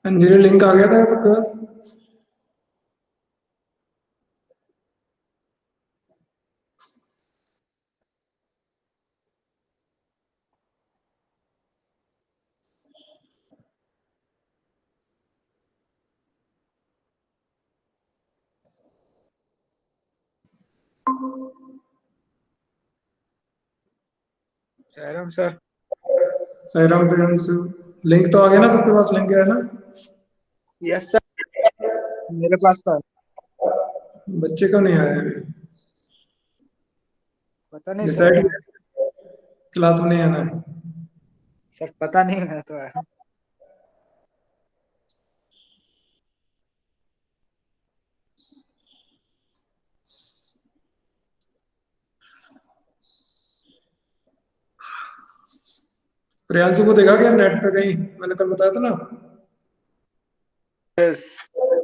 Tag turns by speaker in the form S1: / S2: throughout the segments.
S1: Anjali link आ गया था सबके पास?
S2: Sairam sir.
S1: Sairam friends, link तो आ गया ना सबके पास? लिंक है ना?
S2: यस सर, मेरे पास तो है।
S1: बच्चे का नहीं आया है।
S2: पता नहीं सर,
S1: डिसाइड
S2: मैं
S1: क्लास में नहीं आना है।
S2: सर पता नहीं, मैं तो है।
S1: प्रियांशु को देखा क्या नेट पे कहीं? मैंने कल बताया था ना।
S2: यस,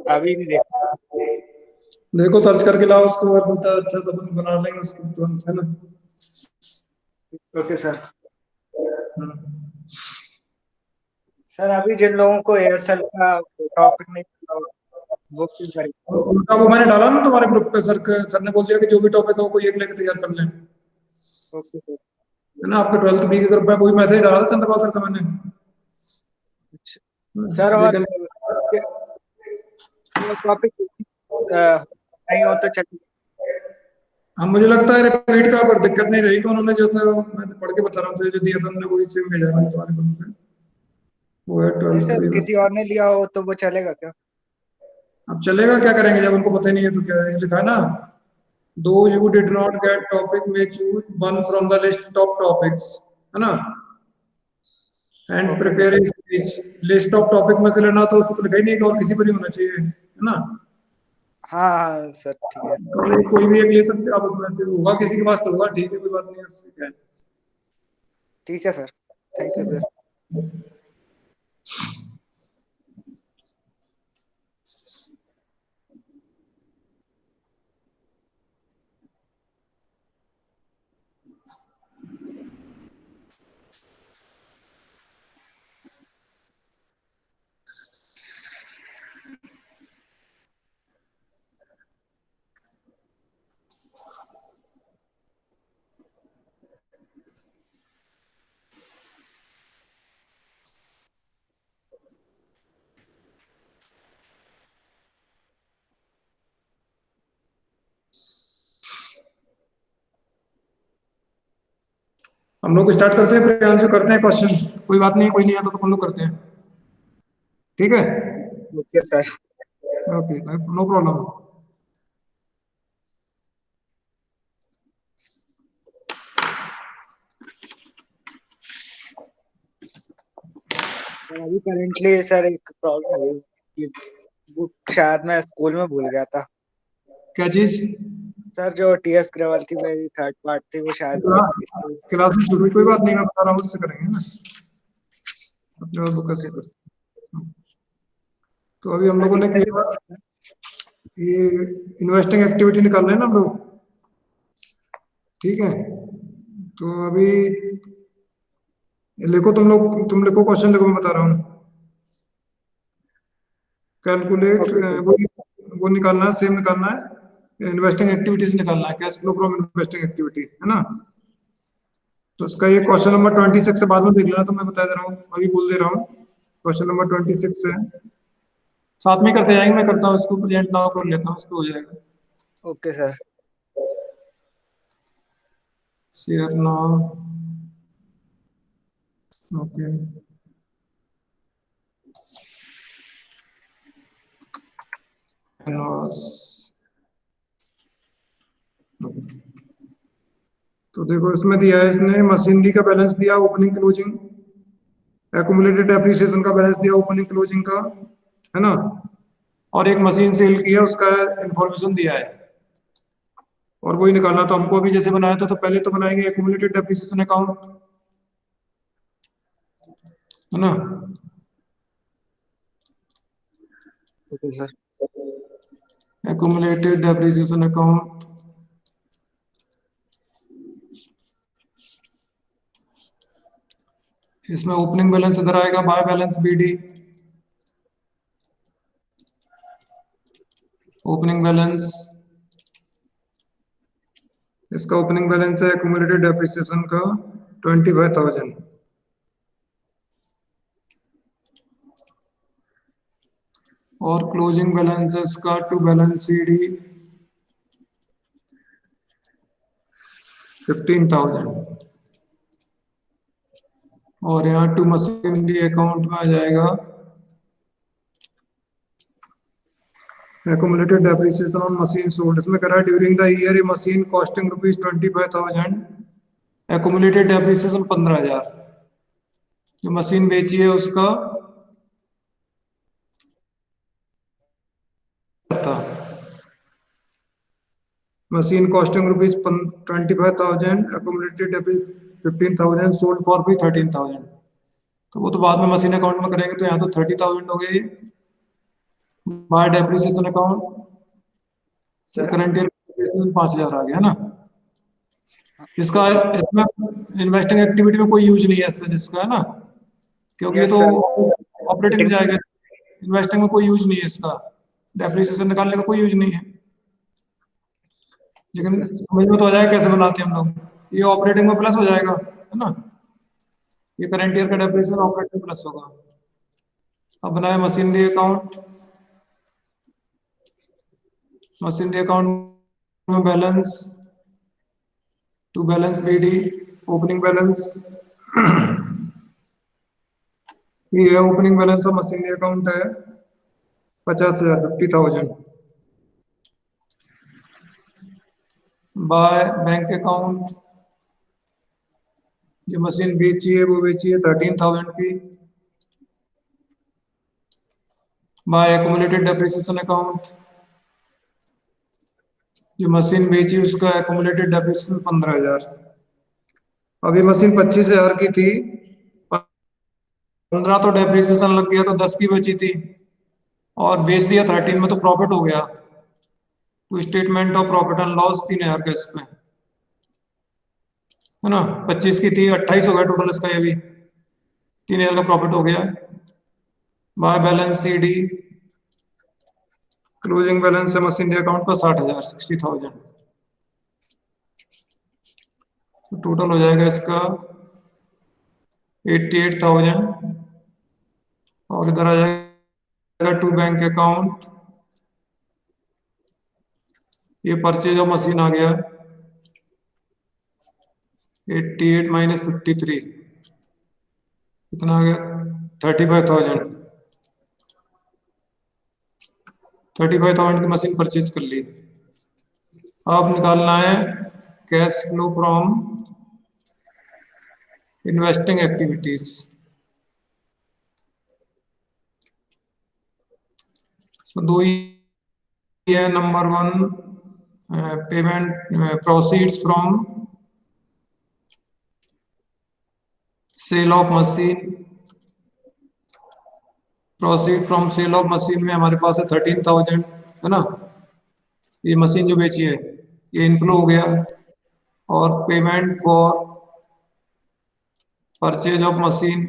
S2: अभी नहीं देखा।
S1: देखो सर्च करके लाओ उसको, अगर बोलता है अच्छा तो अपन बना लेंगे उसको तुरंत, है ना?
S2: Okay sir.
S1: हम्म।
S2: सर अभी जिन लोगों को एयरसेल का टॉपिक नहीं पता, वो क्यों करें?
S1: और उल्टा वो मैंने डाला ना तुम्हारे ग्रुप पे, सर ने बोल दिया कि जो भी टॉपिक हो कोई एक लेके तैयार कर लें,
S2: ओके सर।
S1: है ना? आपके 12th बी के ग्रुप पे कोई मैसेज डाला था चंद्रपाल सर का मैंने।
S2: सर और
S1: लेकिन
S2: टॉपिक नहीं हो तो चलिए।
S1: हाँ मुझे लगता है रिपीट का पर दिक्कत नहीं रहेगी, उन्होंने जैसा मैं पढ़ के बता रहा हूँ, तो जो दिया था उन्होंने वही सेम भेजा है तुम्हारे ग्रुप में। वो है
S2: नहीं
S1: 12
S2: सर,
S1: 3 में।
S2: किसी और ने लिया हो तो वो चलेगा क्या?
S1: अब चलेगा, क्या करेंगे जब उनको पता ही नहीं है तो क्या है, लिखा है ना, दो you did not gate topic may choose one from the list of topics, है ना, and
S2: okay sir.
S1: Prepare speech. List of topic में से लेना तो उसको तो लिखा ही नहीं कि और किसी पर ही होना चाहिए, है ना।
S2: हाँ हाँ सर, ठीक है।
S1: कोई भी एक ले सकते हैं आप, उसमें से होगा किसी के पास तो होगा, ठीक है कोई बात नहीं है, उससे क्या है।
S2: ठीक है सर, थैंक यू सर।
S1: हम लोग स्टार्ट करते हैं, प्रियांशु करते हैं क्वेश्चन। कोई बात नहीं, कोई नहीं आता तो हम लोग करते हैं, ठीक है।
S2: Okay sir.
S1: Okay, no problem.
S2: Sir अभी करेंटली सर एक प्रॉब्लम है कि बुक शायद मैं स्कूल में भूल गया था।
S1: क्या चीज?
S2: सर जो टीएस ग्रेवाल की मेरी थर्ड पार्ट थी वो शायद
S1: क्लास में छूट गई, कोई बात नहीं, मैं बता रहा हूँ उससे करेंगे ना, अपने और बुक
S2: ओके
S1: से
S2: सर।
S1: करते हैं। तो अभी हम
S2: सर
S1: लोगों ने
S2: कितने भी
S1: किया
S2: कर सकते हैं?
S1: ये इन्वेस्टिंग एक्टिविटी निकाल रहे हैं ना हम लोग, ठीक है। तो अभी लिखो तुम लोग, तुम लिखो क्वेश्चन, लिखो मैं बता रहा हूँ। Calculate,
S2: okay sir.
S1: वो निकालना है, सेम निकालना है, इन्वेस्टिंग एक्टिविटीज निकालना है, cash flow from investing activity, है ना। तो उसका ये क्वेश्चन नंबर 26 से बाद में देख लेना, तो मैं बता दे रहा हूँ, अभी बोल दे रहा हूँ। क्वेश्चन नंबर 26 है, साथ में करते जाएंगे, मैं करता हूँ इसको, प्रेजेंट नाउ कर लेता हूँ, इसको हो जाएगा।
S2: Okay sir.
S1: Share now, okay. Canvas, तो देखो इसमें दिया है इसने, मशीनरी का बैलेंस दिया, ओपनिंग क्लोजिंग, एक्यूमुलेटेड डेप्रिसिएशन का बैलेंस दिया ओपनिंग क्लोजिंग का, है ना। और एक मशीन सेल की है उसका इंफॉर्मेशन दिया है, और वही निकालना। तो हमको अभी जैसे बनाया था, तो पहले तो बनाएंगे एक्यूमुलेटेड डेप्रिसिएशन अकाउंट, है ना।
S2: Okay sir.
S1: Accumulated depreciation account, इसमें ओपनिंग बैलेंस इधर आएगा, by balance BD, opening balance, इसका ओपनिंग बैलेंस है एक्यूमुलेटेड डेप्रिसिएशन का 25,000, और क्लोजिंग बैलेंस है इसका टू बैलेंस सीडी 15,000, और यहाँ टू मशीनरी अकाउंट में आ जाएगा accumulated depreciation on machine sold। इसमें कह रहा है during the year A machine costing ₹25,000, accumulated depreciation 15,000, जो मशीन बेची है उसका था। Machine costing ₹25,000, accumulated 15,000, sold for भी 13,000। तो वो तो बाद में मशीन अकाउंट में करेंगे, तो यहाँ तो 30,000 हो गई bye depreciation account,
S2: sir
S1: current year 5,000 आ गया ना। इसका, इसमें इन्वेस्टिंग एक्टिविटी में कोई यूज नहीं है ऐसा जिसका, है ना, क्योंकि ये
S2: यस
S1: तो
S2: सर।
S1: ऑपरेटिंग में जाएगा, इन्वेस्टिंग में कोई यूज नहीं है इसका, डेप्रिसिएशन निकालने का कोई यूज नहीं है। लेकिन समझ में तो आ जाएगा कैसे बनाते हैं हम लोग, ये ऑपरेटिंग में प्लस हो जाएगा, है ना। ये करंट ईयर का
S2: yes sir.
S1: Depreciation operating plus होगा। अब बनाए मशीनरी अकाउंट, मशीनरी अकाउंट में balance to balance BD opening balance ये है opening balance of machinery account है 50,000 50,000 बाय बैंक अकाउंट जो मशीन बेची है वो बेची है 13,000 की बाय एक्यूमुलेटेड डेप्रिसिएशन अकाउंट जो मशीन बेची उसका एक्यूमुलेटेड डेप्रिसिएशन 15,000 अभी मशीन 25,000 की थी 15 तो डेप्रिसिएशन लग गया तो 10 की बची थी और बेच दिया 13 में तो प्रॉफिट हो गया तो statement of profit and loss 3,000 का इसमें है ना 25 की थी 28 हो गया टोटल इसका ये भी 3,000 का प्रॉफिट हो गया by balance CD closing balance है मशीनरी अकाउंट का 60,000 60,000 तो टोटल हो जाएगा इसका 88,000 और इधर आ जाएगा टू बैंक अकाउंट ये परचेज ऑफ मशीन आ गया 88 माइनस 53 कितना आ गया 35,000 35,000 की मशीन परचेज कर ली अब निकालना है cash flow from investing activities इसमें दो ही है number 1 payment proceeds from sale of machine proceed from sale of machine में हमारे पास है 13,000 है ना ये मशीन जो बेची है ये इनफ्लो हो गया और payment for purchase of machine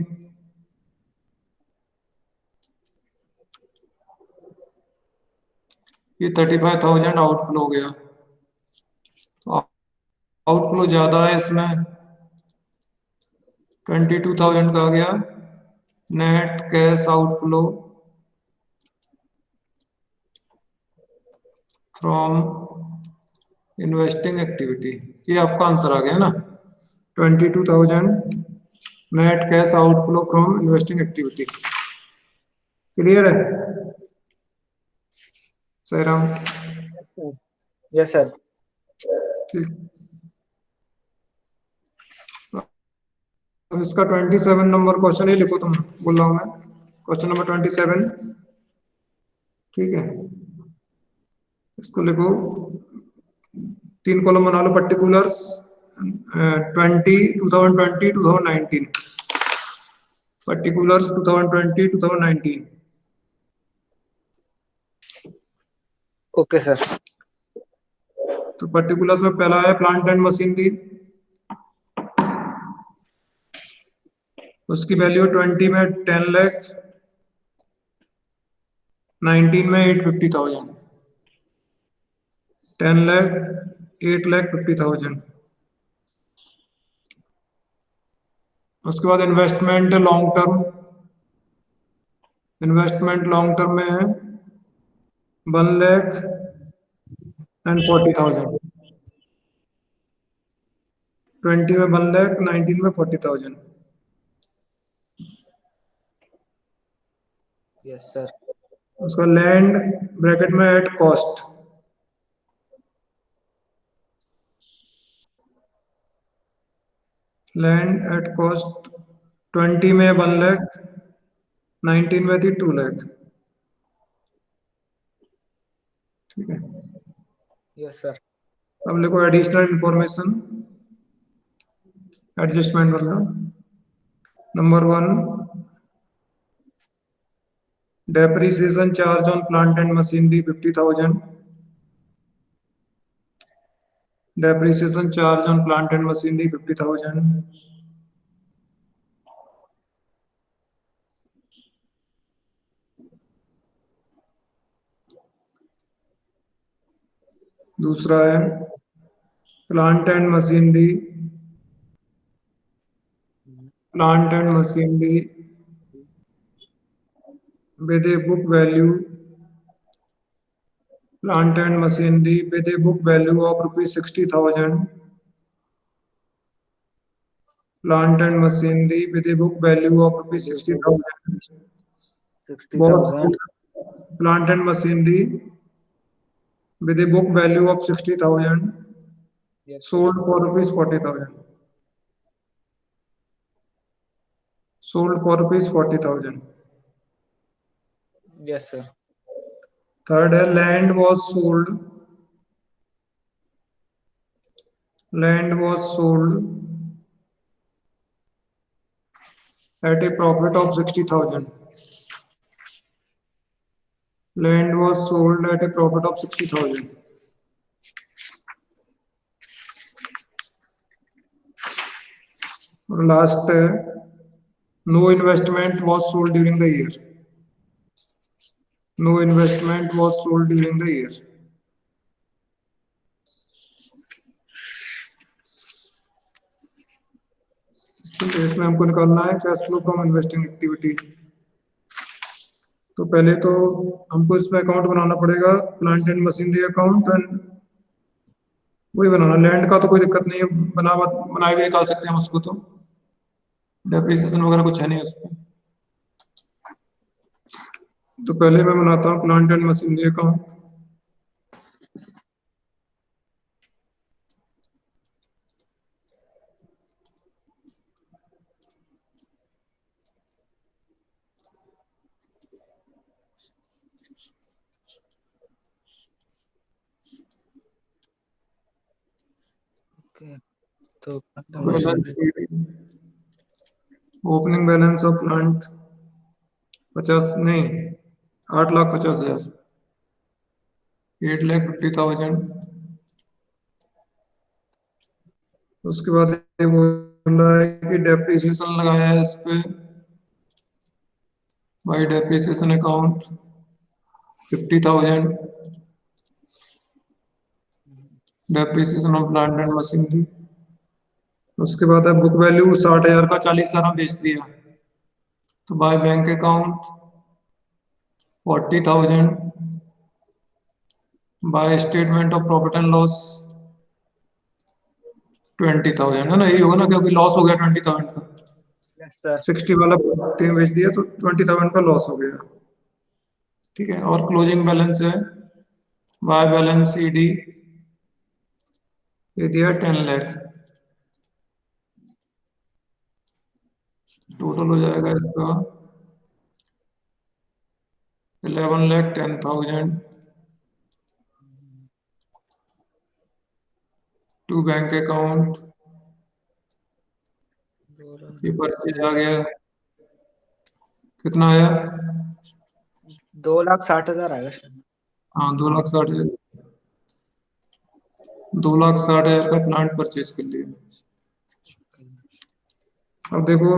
S1: ये 35,000 आउटफ्लो हो गया तो आउटफ्लो ज्यादा है इसमें 22,000 का आ गया net cash outflow from investing activity ये आपका आंसर आ गया ना 22,000 net cash outflow from investing activity clear है सही राम
S2: यस सर
S1: ठीक अब इसका 27 नंबर क्वेश्चन ही लिखो तुम बोल रहा हूं मैं क्वेश्चन नंबर 27 ठीक है इसको लिखो 3 कॉलम बना लो पर्टिकुलर्स 2019 पर्टिकुलर्स 2020
S2: ओके सर
S1: तो पर्टिकुलर्स में पहला है प्लांट एंड मशीनरी उसकी वैल्यू 20 में 10 लाख 19 में 850,000 10 लाख 8,50,000 उसके बाद investment long term investment long term में है 1,40,000 20 में 1 लाख 19 में 40,000
S2: यस सर
S1: उसका लैंड ब्रैकेट में at cost land at cost 20 में 1 लाख 19 में थी 2 लाख ठीक है
S2: यस सर
S1: अब लिखो एडिशनल इंफॉर्मेशन एडजस्टमेंट वाला number 1 depreciation charge on plant and machinery 50,000 depreciation charge on plant and machinery 50,000 दूसरा है plant and machinery with a book value plant and machinery with a book value of rupees 60,000 plant and machinery with a book value of rupees 60,000
S2: 60,000.
S1: Plant and machinery with a book value of 60,000
S2: Yes, sir.
S1: sold for rupees 40,000 sold for rupees 40,000
S2: Yes, sir.
S1: third है land was sold at a profit of 60,000 land was sold at a profit of 60,000 और last है no investment was sold during the year no investment was sold during the year ठीक है इसमें हमको निकालना है cash flow from investing activity तो पहले तो हमको इसमें अकाउंट बनाना पड़ेगा plant and machinery account and वही बनाना लैंड का तो कोई दिक्कत नहीं है बनाए भी निकाल सकते हैं हम उसको तो डेप्रिसिएशन वगैरह कुछ है नहीं उसमें तो पहले मैं बनाता हूँ plant and machinery account
S2: Okay. तो machinery.
S1: Opening balance of plant 50 नहीं 8,50,000 8,50,000 उसके बाद ये बोल रहा है कि डेप्रिसिएशन लगाया है इस पे by depreciation account 50,000 depreciation of plant and machinery उसके बाद है बुक वैल्यू 60,000 का 40,000 में बेच दिया तो bye bank account 40,000 by statement of profit and loss 20,000 है ना यही होगा ना क्योंकि लॉस हो गया 20,000 का
S2: Yes, sir.
S1: 60 वाला बेच दिया तो 20,000 का लॉस हो गया ठीक है और क्लोजिंग बैलेंस है बाय बैलेंस ईडी ये दिया 10 लाख टोटल हो जाएगा इसका 11,10,000 टू बैंक अकाउंट ये परचेज आ गया कितना आया
S2: 2,60,000 आएगा शायद.
S1: हाँ 2,60,000 2,60,000 का प्लांट परचेज कर लिया अब देखो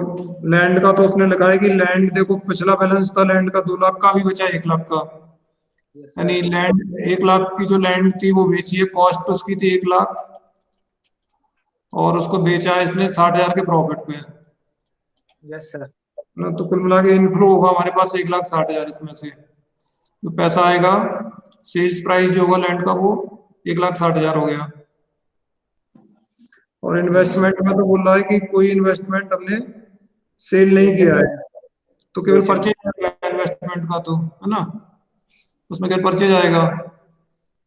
S1: लैंड का तो उसने लिखा है कि लैंड देखो पिछला बैलेंस था लैंड का 2 लाख का भी बचा 1 लाख का
S2: Yes,
S1: यानी
S2: sir.
S1: लैंड 1 लाख की जो लैंड थी वो बेची है कॉस्ट उसकी थी 1 लाख और उसको बेचा है इसने 60,000 के प्रॉफिट पे
S2: Yes, sir.
S1: ना तो कुल मिला के इनफ्लो होगा हमारे पास 1,60,000 इसमें से जो पैसा आएगा सेल्स प्राइस जो होगा लैंड का वो 1,60,000 हो गया और इन्वेस्टमेंट में तो बोल रहा है कि कोई इन्वेस्टमेंट हमने सेल नहीं किया है तो केवल
S2: बेचा
S1: परचेज आएगा इन्वेस्टमेंट का तो है ना उसमें केवल परचेज आएगा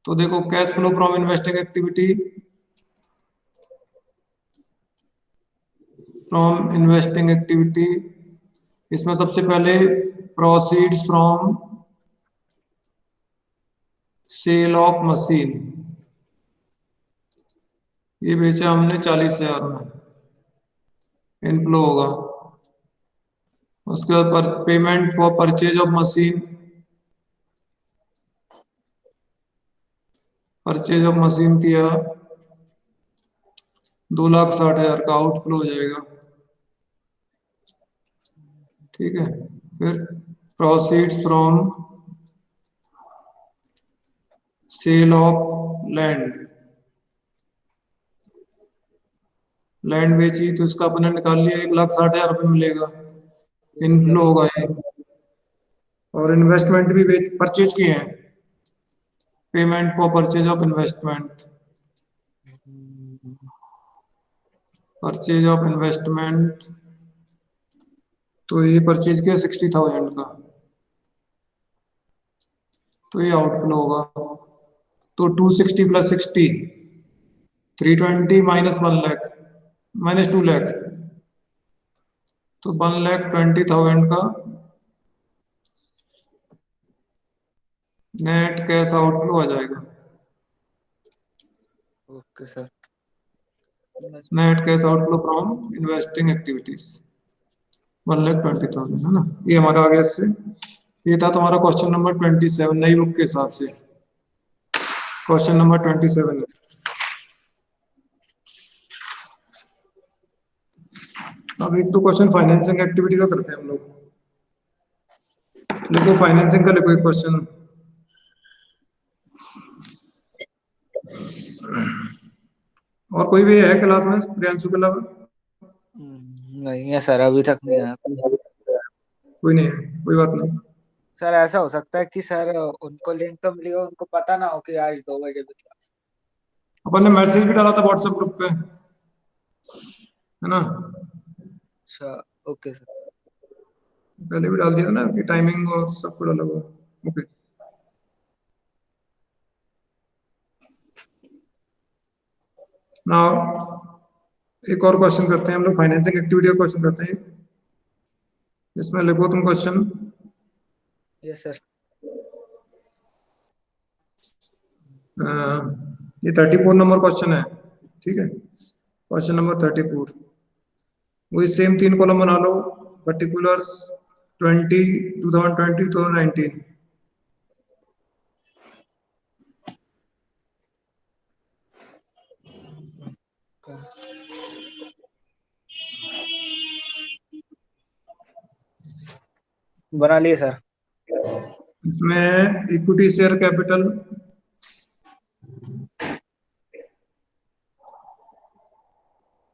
S1: तो देखो cash flow from investing activity इसमें सबसे पहले proceeds from sale of machine ये बेचा हमने 40,000 में इनफ्लो होगा उसके बाद payment for purchase of machine किया 2,60,000 का आउटफ्लो हो जाएगा ठीक है फिर proceeds from sale of land बेची तो इसका अपने निकाल लिया 1,60,000 रुपये मिलेगा इनफ्लो होगा ये और इन्वेस्टमेंट भी परचेज किए हैं payment for purchase of investment purchase of investment, तो ये परचेज किया 60,000 का, तो ये आउटफ्लो होगा। तो 260 plus 60, 320 minus 1 lakh, minus 2 lakh, तो 1,20,000 का नेट कैश आउटफ्लो आ जाएगा।
S2: Okay sir.
S1: Net cash outflow from investing activities 1,20,000 है ना। ये हमारा आ गया इससे। ये था तुम्हारा क्वेश्चन नंबर 27 नई बुक के हिसाब से। क्वेश्चन नंबर 27 है। अब एक तो क्वेश्चन फाइनेंसिंग एक्टिविटी का करते हैं हम लोग। लिखो फाइनेंसिंग का, लिखो एक क्वेश्चन। और कोई भी है क्लास में प्रियांशु के अलावा?
S2: नहीं है सर, अभी तक नहीं आया कोई।
S1: कोई नहीं है, कोई बात नहीं।
S2: सर ऐसा हो सकता है कि सर उनको लिंक तो मिली हो, उनको पता ना हो कि आज 2 बजे भी क्लास।
S1: अपन ने मैसेज भी डाला था व्हाट्सएप ग्रुप पे, है ना।
S2: अच्छा। Okay sir.
S1: पहले भी डाल दिया था ना कि टाइमिंग और सब कुछ अलग हो। ओके। नाउ एक और क्वेश्चन करते हैं हम लोग, फाइनेंसिंग एक्टिविटी का क्वेश्चन करते हैं। इसमें लिखो तुम क्वेश्चन।
S2: Yes sir.
S1: ये 34 नंबर क्वेश्चन है, ठीक है। क्वेश्चन नंबर 34, वही सेम 3 कॉलम बना लो। पर्टिकुलर्स 20, 2020, 2019।
S2: बना लिए सर।
S1: इसमें equity share capital,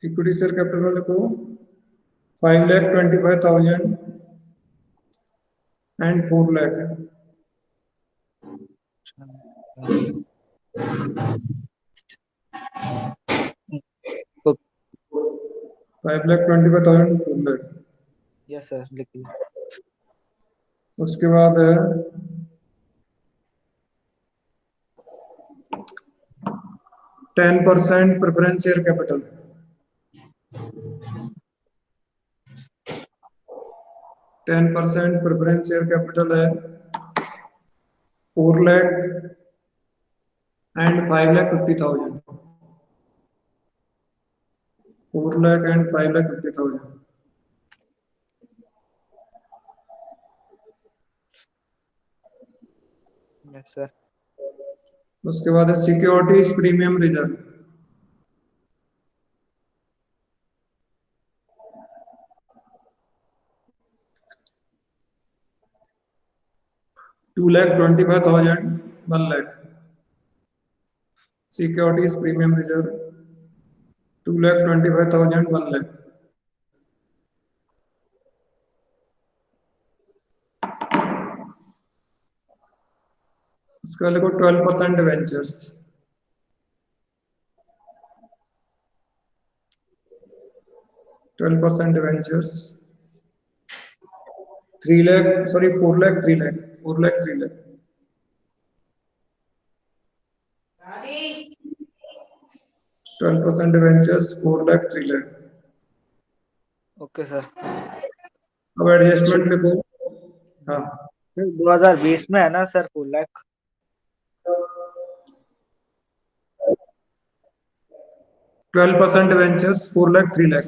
S1: equity share capital में लिखो 5,25,000 एंड 4 लाख।
S2: तो
S1: 5,25,000, 4 लाख।
S2: यस सर, लिख लिया।
S1: उसके बाद है 10% preference share capital. 10% preference share capital है 4 lakh and 5,50,000। 4 lakh and 5,50,000।
S2: Yes sir.
S1: उसके बाद है securities premium reserve. 2,25,000, 1 lakh. Securities premium reserve 2,25,000, 1 lakh. उसका लिखो 12% ventures. 12% ventures 3 lakh, sorry 4 lakh, 3 lakh, 4 lakh, 3 lakh. 12% ventures, 4 lakh, 3 लाख।
S2: Okay sir.
S1: अब एडजस्टमेंट लिखो। हाँ।
S2: 2020 में है ना sir 4 lakh?
S1: 12% ventures, 4 lakh, 3 lakh.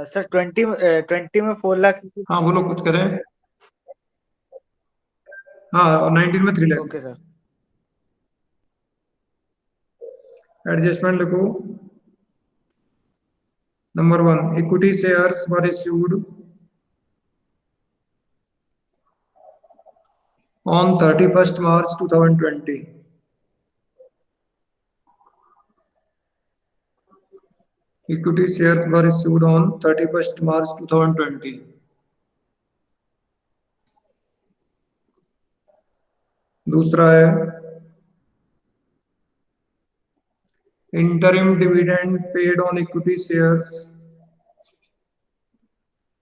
S2: Sir 20 में 4 लाख।
S1: हाँ बोलो, कुछ करें। हाँ, और 19 में 3 लाख।
S2: Okay sir.
S1: एडजस्टमेंट लिखो। Number 1, equity shares were issued on 31st March 2020. Equity shares were issued on 31st March 2020. दूसरा है interim dividend paid on equity shares,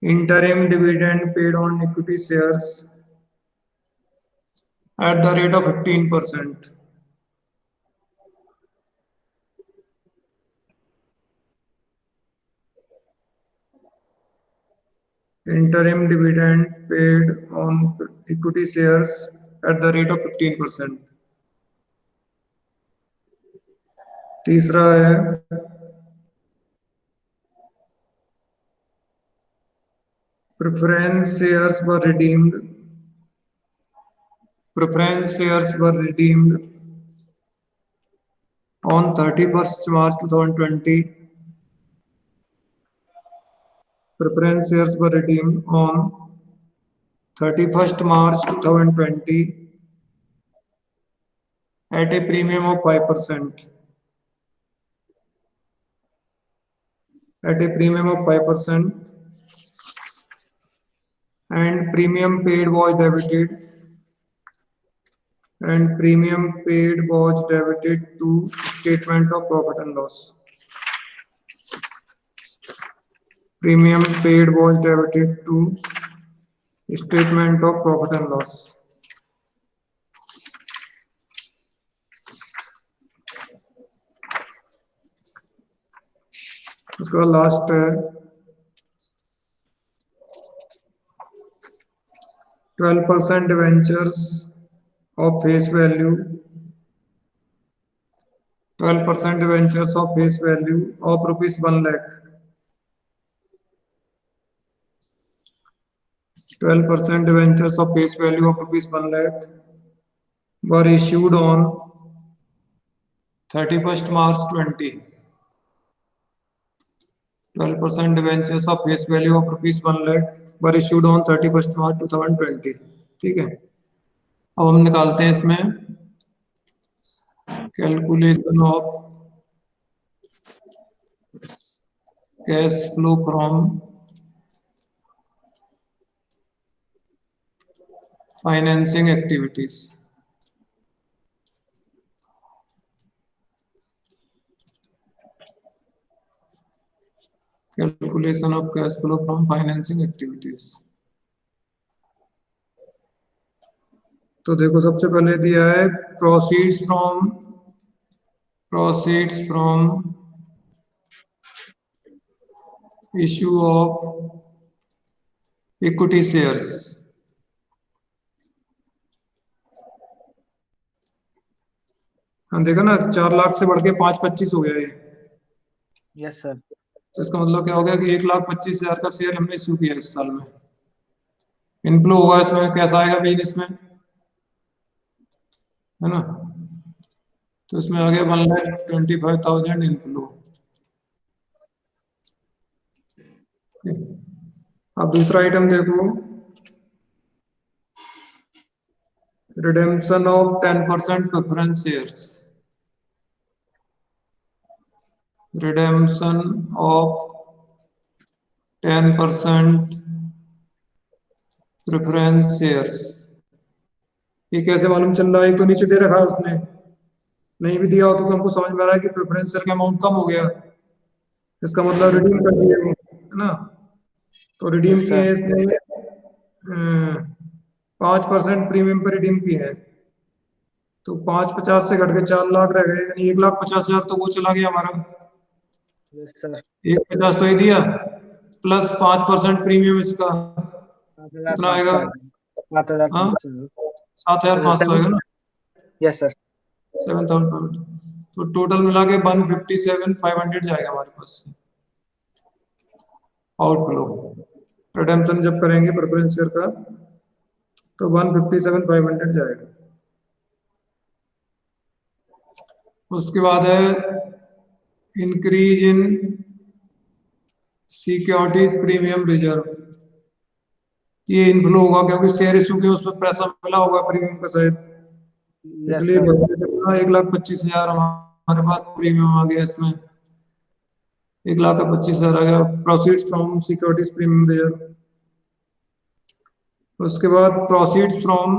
S1: interim dividend paid on equity shares at the rate of 15%. Interim dividend paid on equity shares at the rate of 15%. तीसरा है preference shares were redeemed. Preference shares were redeemed on 31st March 2020. Preference shares were redeemed on 31st March 2020 at a premium of 5%. At a premium of 5%, and premium paid was debited. And premium paid was debited to statement of profit and loss. Premium paid was debited to statement of profit and loss. उसके बाद last है 12% debentures of face value, 12% debentures of face value of rupees 1 lakh. 12% debentures of face value of rupees 1 lakh were issued on 31st March 20. 12% debentures of face value of rupees 1 lakh were issued on 31st March 2020. ठीक है, अब हम निकालते हैं इसमें calculation of cash flow from financing activities. Calculation of cash flow from financing activities. तो देखो सबसे पहले दिया है proceeds from issue of equity shares. हाँ देखा ना, 4 लाख से बढ़ के 5,25 हो गया ये.
S2: Yes sir.
S1: तो इसका मतलब क्या हो गया कि 1,25,000 का शेयर हमने इश्यू किया इस साल में. इनफ्लो होगा इसमें, कैसा आएगा बीन इसमें, है ना. तो इसमें आ गया 1,25,000 इनफ्लो. अब दूसरा आइटम देखो, redemption of 10% preference shares. Redemption of 10% preference shares. ये कैसे मालूम चल रहा है? तो नीचे दे रखा है उसने, नहीं भी दिया हो तो हमको समझ में आ रहा है कि प्रेफरेंस शेयर का अमाउंट कम हो गया, इसका मतलब रिडीम कर दिए वो, है ना. तो रिडीम
S2: Yes,
S1: किए
S2: sir.
S1: इसने 5% प्रीमियम पर रिडीम किए हैं. तो 5,50 से घट के 4 लाख रह गए, यानी 1,50,000 तो वो चला गया हमारा.
S2: Yes, sir.
S1: 1,50 तो ही दिया, प्लस 5% प्रीमियम इसका कितना आएगा?
S2: 7,500.
S1: 7,500 आएगा ना.
S2: Yes sir.
S1: 7,500. तो टोटल मिला के 157,500 जाएगा हमारे पास से आउटफ्लो. रिडेम्पशन जब करेंगे प्रेफरेंस शेयर का तो 157,500 जाएगा. उसके बाद है increase in securities premium reserve. ये इनफ्लो होगा क्योंकि शेयर इशू के उसमें पैसा मिला होगा प्रीमियम का शायद, इसलिए 1,25,000 हमारे पास प्रीमियम आ गया. इसमें 1,25,000 आ गया proceeds from securities premium reserve. उसके बाद proceeds from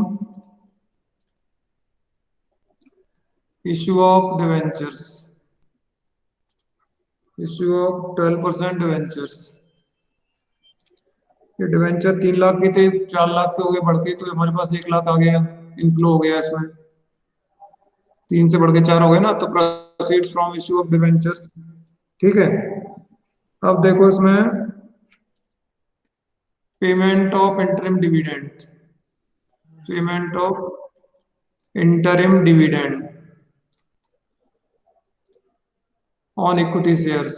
S1: issue of debentures. Issue of 12% debentures. ये डिवेंचर 3 लाख की थी, 4 लाख के हो गए बढ़ के, तो हमारे पास 1 लाख आ गया, इनफ्लो हो गया इसमें। 3 से बढ़ के 4 हो गए ना, तो proceeds from issue of debentures. ठीक है, अब देखो इसमें payment of interim dividend, payment of interim dividend on equity shares.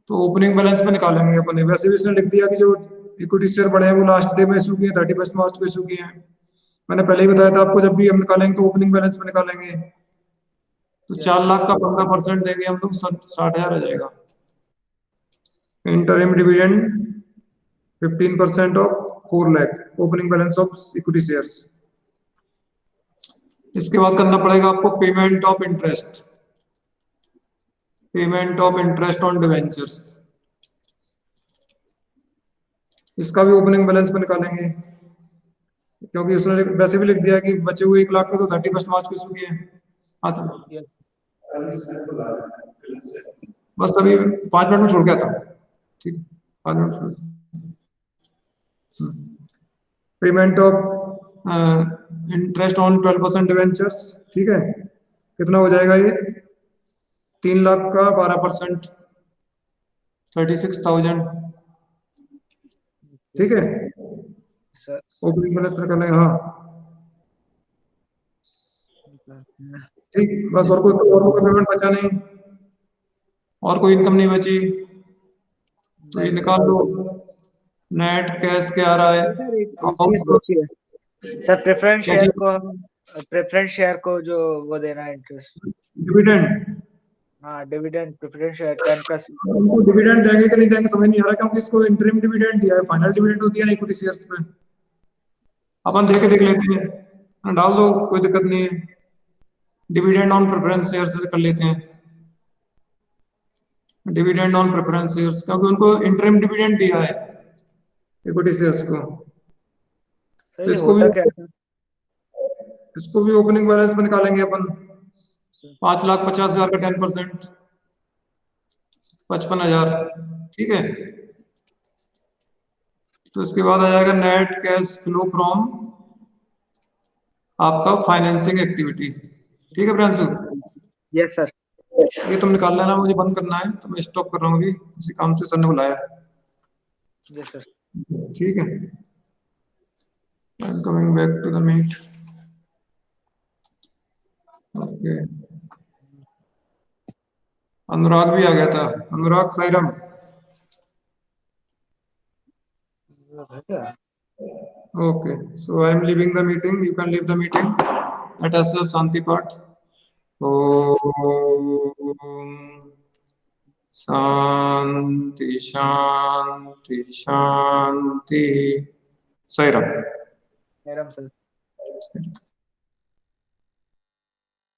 S1: तो ओपनिंग बैलेंस में निकालेंगे अपन, वैसे भी इसने लिख दिया कि जो इक्विटी शेयर बढ़े हैं वो लास्ट डे में इशू किए, 31 मार्च को इशू किए हैं। मैंने पहले ही बताया था आपको, जब भी हम निकालेंगे तो ओपनिंग बैलेंस में निकालेंगे। तो 4 लाख का 15% देंगे हम लोग, 60,000 आ जाएगा। Interim dividend 15% of 4 lakh opening balance of equity shares. इसके बाद करना पड़ेगा आपको payment of interest, payment of interest on debentures. इसका भी ओपनिंग बैलेंस में निकालेंगे, क्योंकि उसने वैसे भी लिख दिया कि बचे हुए 1 लाख के तो 31 मार्च को इशू किए हैं। हाँ सर, बस अभी 5 मिनट में छोड़ के आता हूँ। ठीक है, 5 मिनट छोड़। Payment of interest on 12% debentures. ठीक है, कितना हो जाएगा ये? 3 लाख का 12%, 36,000। ठीक है,
S2: सर
S1: ओपनिंग बैलेंस में करना है। हाँ ठीक, बस और कोई पेमेंट बचा नहीं, और कोई इनकम नहीं बची, तो ये
S2: नहीं सर।
S1: निकाल लो। नेट कैश क्या आ रहा है?
S2: सर एक चीज बची है सर, प्रेफरेंस
S1: क्या
S2: शेयर
S1: चीज?
S2: को हम, प्रेफरेंस शेयर को जो वो देना है इंटरेस्ट।
S1: डिविडेंड।
S2: हाँ डिविडेंड, प्रेफरेंस शेयर 10%।
S1: उनको डिविडेंड देंगे कि नहीं देंगे समझ नहीं आ रहा, क्योंकि इसको इंटरिम डिविडेंड दिया है, फाइनल डिविडेंड तो दिया नहीं इक्विटी शेयर्स में। अपन देख के देख लेते हैं, डाल दो, कोई दिक्कत नहीं है। डिविडेंड ऑन प्रेफरेंस शेयर से कर लेते हैं, डिविडेंड ऑन प्रेफरेंस शेयर्स, क्योंकि उनको इंटरिम डिविडेंड दिया है इक्विटी शेयर्स को।
S2: सर
S1: तो
S2: ये होता क्या है सर?
S1: इसको भी ओपनिंग बैलेंस में निकालेंगे अपन।
S2: सर
S1: 5,50,000 का 10%, 55,000। ठीक है, तो इसके बाद आ जाएगा नेट कैश फ्लो फ्रॉम आपका फाइनेंसिंग एक्टिविटी। ठीक है प्रियांशु,
S2: यस सर।
S1: ये तुम निकाल लेना, मुझे बंद करना है तो मैं स्टॉप कर रहा हूँ अभी, किसी काम से सर ने बुलाया है।
S2: Yes sir.
S1: ठीक है, I am coming back to the meet. Okay, Anurag भी आ गया था, अनुराग साईराम।
S2: क्या?
S1: Okay, so I am leaving the meeting. You can leave the meeting. Let us have Shanti Path. Om Shanti Shanti Shanti. Sai Ram.
S2: Madam sir.